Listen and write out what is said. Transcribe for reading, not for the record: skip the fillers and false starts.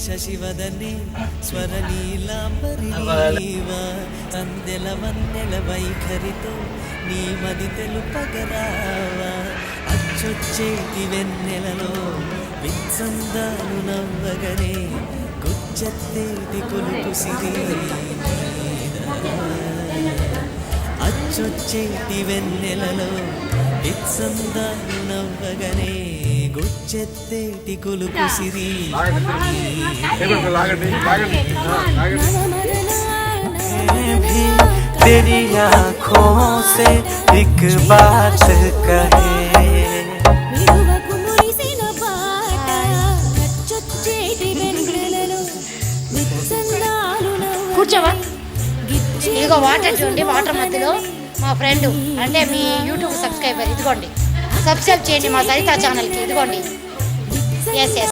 శశివదనే స్వరలీలాంబరీవ అందెల వందెల వైఖరితో నీ మది తెలుపగరావా అచ్చొచ్చేటి వెన్నెలలో విత్సందాలు నవ్వగనే గుచ్చెత్తేటి కొలుపు సిరి అచ్చొచ్చేటి వెన్నెలలో విత్సందాలు నవ్వగనే గుచ్చెత్తేటి కొలుపు సిరి तेरी आँखों से एक बात कहे కూర్చోవా ఇదిగో వాటర్ చూడండి వాటర్ మధ్యలో మా ఫ్రెండ్ అంటే మీ యూట్యూబ్ సబ్స్క్రైబర్ ఇదిగోండి సబ్స్క్రైబ్ చేయండి మా సరిత ఛానల్కి ఇదిగోండి ఎస్